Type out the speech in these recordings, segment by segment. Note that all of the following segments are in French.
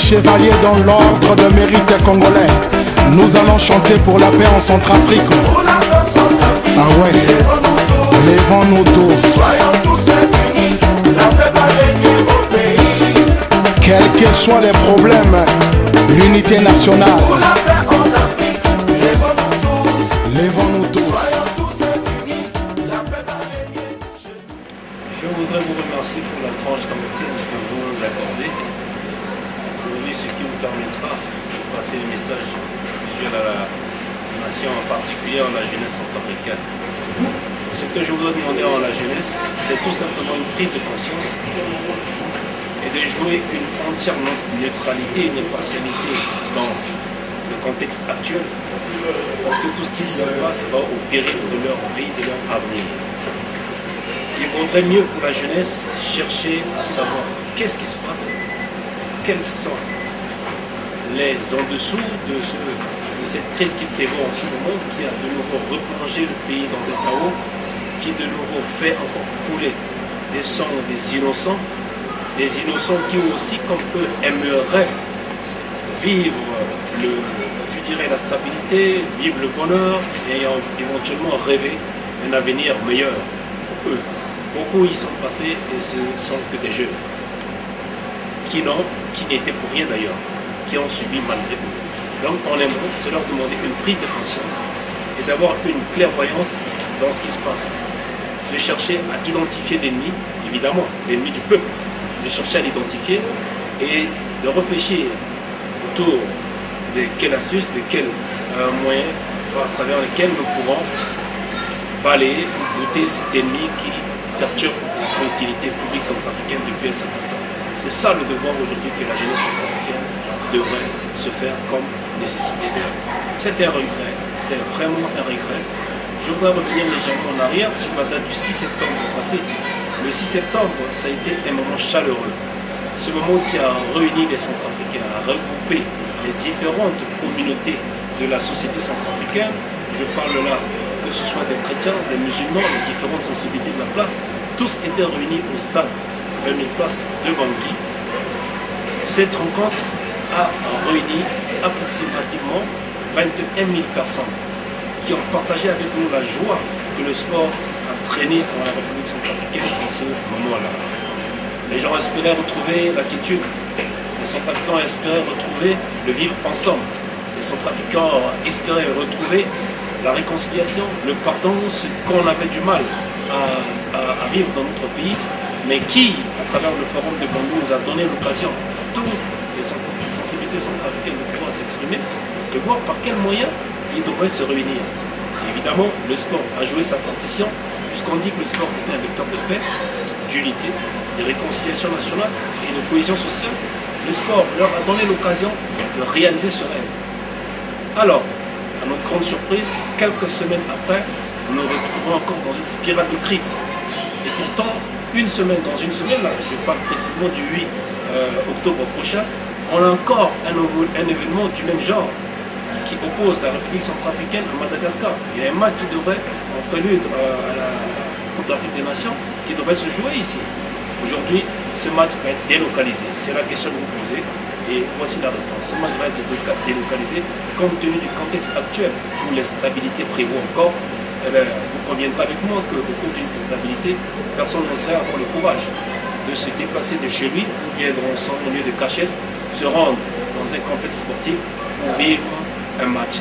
chevaliers dans l'ordre de mérite congolais. Nous allons chanter pour la paix en Centrafrique. Ah ouais, lèvons-nous tous. Soyons tous unis, la paix va régner au pays. Quels que soient les problèmes, l'unité nationale. Pour la paix en Afrique, lèvons-nous tous. Lèvons-nous tous. Soyons tous unis, la paix va régner. Je voudrais vous remercier pour la tranche dans laquelle que vous nous accordez. Aujourd'hui, ce qui vous permettra de passer le message visuel à la nation, en particulier à la jeunesse centrafricaine. Ce que je voudrais demander à la jeunesse, c'est tout simplement une prise de conscience et de jouer une entière neutralité, une impartialité dans le contexte actuel. Parce que tout ce qui se passe va au péril de leur vie, de leur avenir. Il vaudrait mieux pour la jeunesse chercher à savoir qu'est-ce qui se passe, quels sont les en-dessous de cette crise qui prévaut en ce moment, qui a de nouveau replongé le pays dans un chaos, qui de nouveau fait encore couler des sangs des innocents qui aussi, comme eux, aimeraient vivre la stabilité, vivre le bonheur et éventuellement rêver un avenir meilleur pour eux. Beaucoup y sont passés et ce sont que des jeunes qui n'étaient pour rien d'ailleurs, qui ont subi malgré eux. Donc on aimerait se leur demander une prise de conscience et d'avoir une clairvoyance dans ce qui se passe. De chercher à identifier l'ennemi, évidemment, l'ennemi du peuple, de chercher à l'identifier et de réfléchir autour de quelle astuce, de quel moyen à travers lequel nous pourrons balayer ou goûter cet ennemi qui perturbe la tranquillité publique centrafricaine depuis un certain temps. C'est ça le devoir aujourd'hui que la jeunesse centrafricaine devrait se faire comme nécessité. C'est un regret, c'est vraiment un regret. Je voudrais revenir légèrement en arrière sur la date du 6 septembre passé. Le 6 septembre, ça a été un moment chaleureux. Ce moment qui a réuni les Centrafricains, a regroupé les différentes communautés de la société centrafricaine. Je parle là, que ce soit des chrétiens, des musulmans, les différentes sensibilités de la place, tous étaient réunis au stade 20 000 places de Bangui. Cette rencontre a réuni approximativement 21 000 personnes qui ont partagé avec nous la joie que le sport a traîné dans la République centrafricaine en ce moment-là. Les gens espéraient retrouver la quiétude. Les Centrafricains espéraient retrouver le vivre ensemble. Les Centrafricains espéraient retrouver la réconciliation, le pardon, ce qu'on avait du mal à vivre dans notre pays, mais qui, à travers le forum de Bandung, nous a donné l'occasion, toutes les sensibilités centrafricaines de pouvoir s'exprimer, de voir par quels moyens ils devraient se réunir. Et évidemment, le sport a joué sa partition, puisqu'on dit que le sport était un vecteur de paix, d'unité, de réconciliation nationale et de cohésion sociale. Le sport leur a donné l'occasion de réaliser ce rêve. Alors, à notre grande surprise, quelques semaines après, nous nous retrouvons encore dans une spirale de crise. Et pourtant, dans une semaine, là, je parle précisément du 8 octobre prochain, on a encore un événement du même genre qui oppose la République centrafricaine à Madagascar. Il y a un match qui devrait, en prélude à la Coupe d'Afrique des Nations, qui devrait se jouer ici. Aujourd'hui, ce match va être délocalisé. C'est la question que vous posez et voici la réponse. Ce match va être délocalisé compte tenu du contexte actuel où l'instabilité prévaut encore. Eh bien, vous conviendrez avec moi qu'au cours d'une instabilité, personne n'oserait avoir le courage de se déplacer de chez lui ou bien dans son lieu de cachette, se rendre dans un complexe sportif pour vivre un match,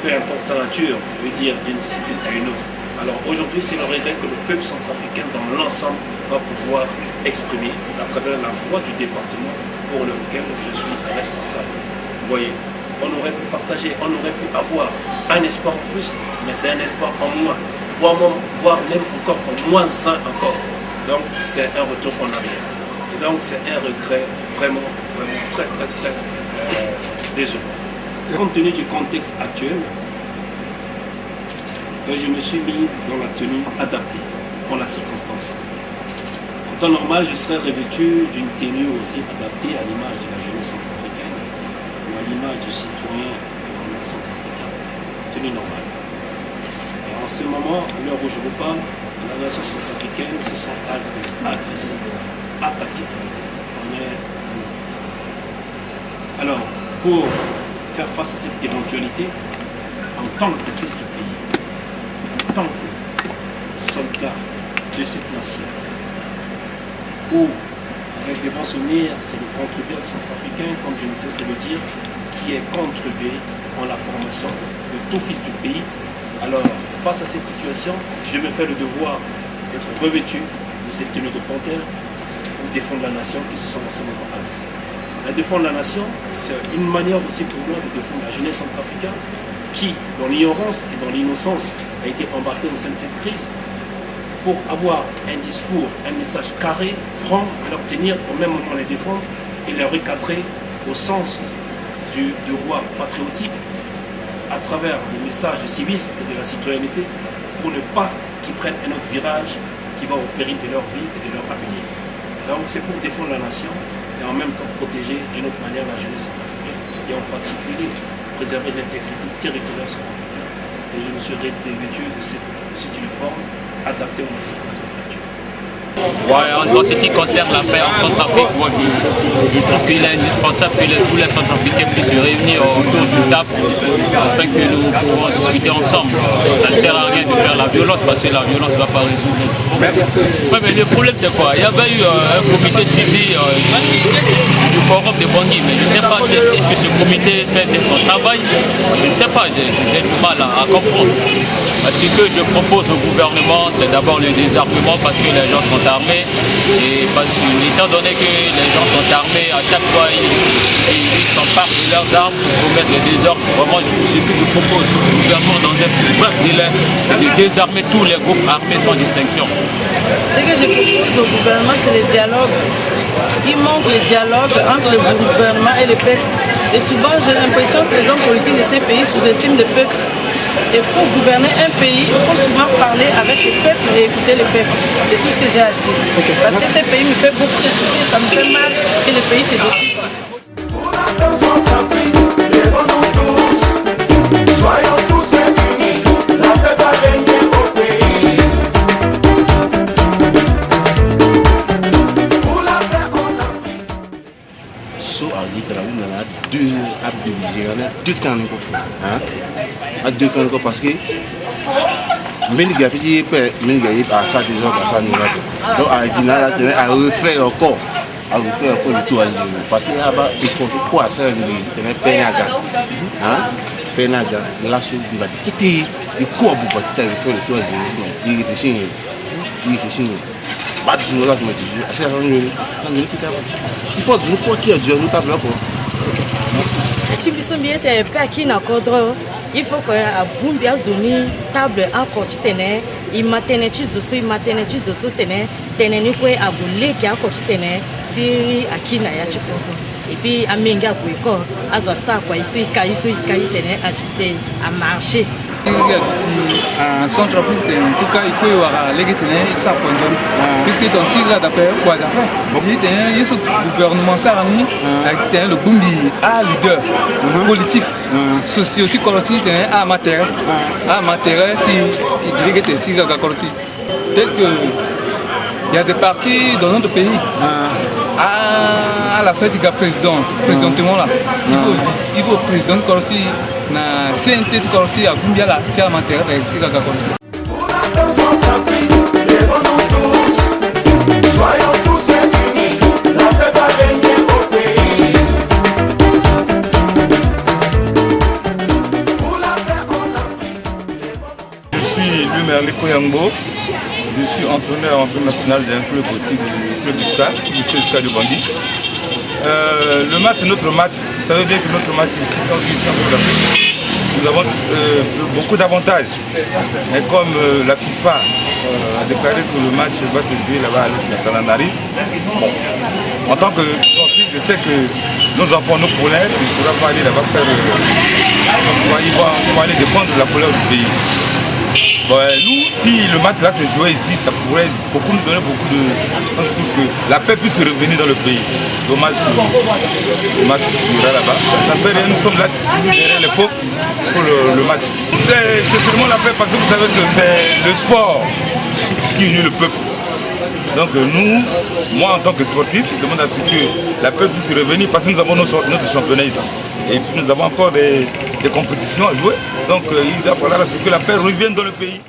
peu importe sa nature, je veux dire d'une discipline à une autre. Alors aujourd'hui, c'est le regret que le peuple centrafricain dans l'ensemble va pouvoir exprimer à travers la voix du département pour lequel je suis responsable. Vous voyez, on aurait pu partager, on aurait pu avoir un espoir en plus, mais c'est un espoir en moins, voire même encore en moins un encore. Donc c'est un retour en arrière. Et donc c'est un regret vraiment très décevant. Compte tenu du contexte actuel, je me suis mis dans la tenue adaptée pour la circonstance. En temps normal, je serais revêtu d'une tenue aussi adaptée à l'image de la jeunesse centrafricaine ou à l'image du citoyen centrafricain. Tenue normale. Et en ce moment, à l'heure où je vous parle, la nation centrafricaine se sent agressée, attaquée. On est Alors, pour faire face à cette éventualité, en tant que fils du pays, en tant que soldat de cette nation, où, avec des bons souvenirs, c'est le contribuable centrafricain, comme je ne cesse de le dire, qui est contribué en la formation de tout fils du pays. Alors, face à cette situation, je me fais le devoir d'être revêtu de cette tenue de panthère pour défendre la nation qui se sont en ce moment avancés. La défendre la nation, c'est une manière aussi pour moi de défendre la jeunesse centrafricaine qui, dans l'ignorance et dans l'innocence, a été embarquée au sein de cette crise pour avoir un discours, un message carré, franc, à leur tenir, au même moment les défendre et les recadrer au sens du devoir patriotique à travers le message du civisme et de la citoyenneté pour ne pas qu'ils prennent un autre virage qui va au péril de leur vie et de leur avenir. Donc c'est pour défendre la nation et en même temps protéger d'une autre manière la jeunesse centrafricaine et en particulier préserver l'intégrité territoriale centrafricaine. Et je me suis revêtu de cet uniforme adapté aux circonstances actuelles. Ouais, en ce qui concerne la paix en Centrafrique, moi je trouve qu'il est indispensable que tous les Centrafricains puissent se réunir autour d'une table afin que nous pourrons discuter ensemble. Ça ne sert à rien de faire la violence parce que la violence ne va pas résoudre. Ouais, mais le problème c'est quoi? Il y avait eu un comité suivi du forum de Bangui, mais je ne sais pas est-ce que ce comité fait son travail. Je ne sais pas, j'ai du mal à comprendre. Ce que je propose au gouvernement, c'est d'abord le désarmement parce que les gens sont armés et étant donné que les gens sont armés, à chaque fois ils s'emparent de leurs armes pour commettre le désordre. Vraiment, ce que je propose au gouvernement dans un bref délai, c'est de désarmer tous les groupes armés sans distinction. Ce que je propose au gouvernement, c'est le dialogue. Il manque le dialogue entre le gouvernement et le peuple. Et souvent, j'ai l'impression que les hommes politiques de ces pays sous-estiment le peuple. Et pour gouverner un pays, il faut souvent parler avec le peuple et écouter le peuple. C'est tout ce que j'ai à dire. Parce que ce pays me fait beaucoup de soucis et ça me fait mal que le pays se décide comme ça. Pour la paix Centrafrique, lèvons-nous tous, soyons tous unis, la paix va régner au pays. Pour la paix en Afrique. So on a deux camps à deux camps parce que Méniga petit père Méniga à ça déjà à ça nous donc à Guinée à refaire encore le tout azimut parce que là-bas il faut quoi ça le Penaga Penaga là sur du bâti qui il court pour petit à refaire le tout azimut il réfléchit pas du jour là comme tu dis assez il faut du quoi qui a dû nous table là quoi. Si vous êtes bien qui n'a qu'autre, il faut que à Bumbia zone table encore tu tenais, il matin tu zoso, il matin tu zoso tenais, tenais ni quoi à bouler qui a encore tu tenais, si à qui n'a ya tu comptes. Et puis à Menga Bouiko, à ça quoi ici, caï tenait activité à marcher. En Centrafrique, en tout cas, il peut y avoir les ça puisque dans ce là d'après quoi d'après il y a ce gouvernement ça le Bumbi a leader politique sociotique collectif à matière si il dirait que si la collectif dès que il y a des partis dans notre pays à la tête du présentement là il faut président collectif na CNT collectif à Bumbia là c'est à matière si la collectif. Pour la paix Centrafrique, lèvons-nous tous, soyons tous unis, la paix va régner au pays. Pour la paix en Afrique, je suis Lumerli Koyambo, je suis entraîneur national d'un club aussi, du club du SCA, du CSKA de Bangui. Le match, notre match, ça veut dire que notre match ici, sans d'Afrique, nous avons beaucoup d'avantages. Et comme la FIFA a déclaré que le match va se jouer là-bas à Tananari, bon, en tant que sportif, je sais que nos enfants, nos poulains, ils ne pourront pas aller là-bas faire. Ils vont aller défendre la couleur du pays. Bon, nous, si le match là se jouait ici, ça pourrait nous donner beaucoup de chance pour que la paix puisse revenir dans le pays. Dommage que le match se jouera là-bas. Ça fait rien, nous sommes là derrière les faux pour le match. C'est seulement la paix parce que vous savez que c'est le sport qui unit le peuple. Donc nous, moi en tant que sportif, je demande à ce que la paix puisse revenir parce que nous avons notre championnat ici. Et puis nous avons encore des compétitions à jouer. Donc il va falloir à ce que la paix revienne dans le pays.